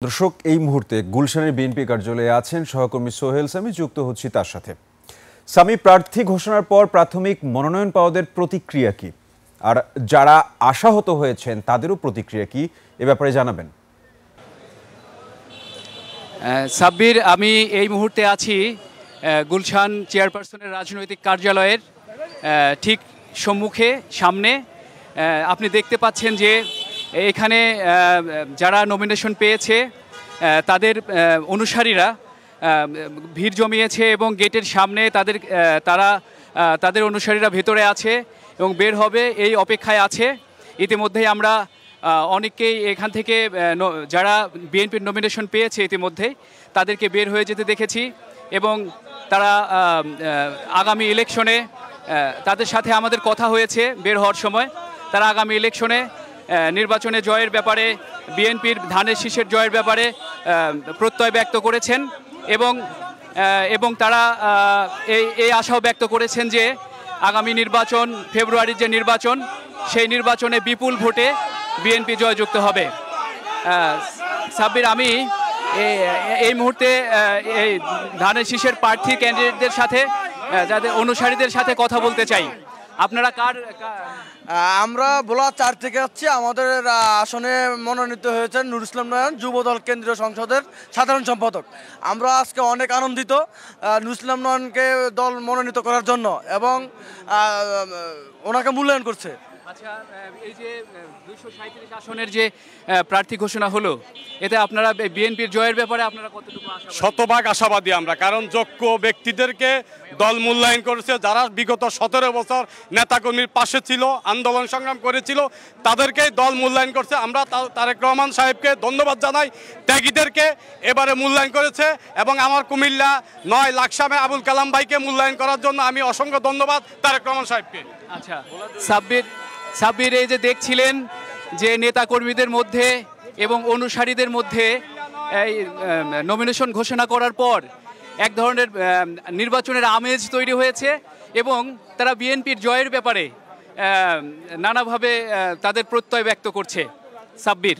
দর্শক, এই মুহূর্তে গুলশানের বিএনপি কার্যালয়ে আছেন সহকর্মী সোহেল সামি। যুক্ত হচ্ছি তার সাথে। সামি, প্রার্থী ঘোষণার পর প্রাথমিক মনোনয়ন পাওয়াদের প্রতিক্রিয়া কি, আর যারা আশাহত হয়েছেন তাদেরও প্রতিক্রিয়া কি, এ ব্যাপারে জানাবেন। সাব্বির, আমি এই মুহূর্তে আছি গুলশান চেয়ারপারসনের রাজনৈতিক কার্যালয়ের ঠিক সামনে। আপনি দেখতে পাচ্ছেন যে এখানে যারা নমিনেশন পেয়েছে তাদের অনুসারীরা ভিড় জমিয়েছে এবং গেটের সামনে তাদের অনুসারীরা ভেতরে আছে এবং বের হবে এই অপেক্ষায় আছে। ইতিমধ্যেই আমরা অনেককেই এখান থেকে যারা বিএনপির নমিনেশন পেয়েছে ইতিমধ্যে তাদেরকে বের হয়ে যেতে দেখেছি এবং তারা আগামী ইলেকশনে তাদের সাথে আমাদের কথা হয়েছে বের হওয়ার সময়। তারা আগামী ইলেকশনে নির্বাচনে জয়ের ব্যাপারে, বিএনপির ধানের শীষের জয়ের ব্যাপারে প্রত্যয় ব্যক্ত করেছেন এবং তারা এই আশাও ব্যক্ত করেছেন যে আগামী নির্বাচন, ফেব্রুয়ারির যে নির্বাচন, সেই নির্বাচনে বিপুল ভোটে বিএনপি জয়যুক্ত হবে। সাব্বির, আমি এই মুহূর্তে এই ধানের শীষের প্রার্থী ক্যান্ডিডেটদের সাথে, যাদের অনুসারীদের সাথে কথা বলতে চাই। আপনারা আমরা ভোলা 4 থেকে যাচ্ছি। আমাদের আসনে মনোনীত হয়েছেন নুর ইসলাম নয়ন, যুবদল কেন্দ্রীয় সংসদের সাধারণ সম্পাদক। আমরা আজকে অনেক আনন্দিত নুর ইসলাম নয়নকে দল মনোনীত করার জন্য এবং ওনাকে মূল্যায়ন করছে। আচ্ছা, এই যে 237 আসনের যে প্রার্থী ঘোষণা হলো, এতে আপনারা বিএনপির জয়ের ব্যাপারে আপনারা কতটুকু আশাবাদী? শতভাগ আশাবাদী আমরা, কারণ যোগ্য ব্যক্তিদেরকে দল মূল্যায়ন করেছে। যারা বিগত 17 বছর নেতাকর্মীর পাশে ছিল, আন্দোলন সংগ্রাম করেছিল, তাদেরকেই দল মূল্যায়ন করছে। আমরা তারেক রহমান সাহেবকে ধন্যবাদ জানাই, ত্যাগীদেরকে এবারে মূল্যায়ন করেছে এবং আমার কুমিল্লা 9 লাকসামে আবুল কালাম ভাইকে মূল্যায়ন করার জন্য আমি অসংখ্য ধন্যবাদ তারেক রহমান সাহেবকে। আচ্ছা সাব্বির, এই যে দেখছিলেন যে নেতাকর্মীদের মধ্যে এবং অনুসারীদের মধ্যে এই নমিনেশন ঘোষণা করার পর এক ধরনের নির্বাচনের আমেজ তৈরি হয়েছে এবং তারা বিএনপির জয়ের ব্যাপারে নানাভাবে তাদের প্রত্যয় ব্যক্ত করছে। সাব্বির।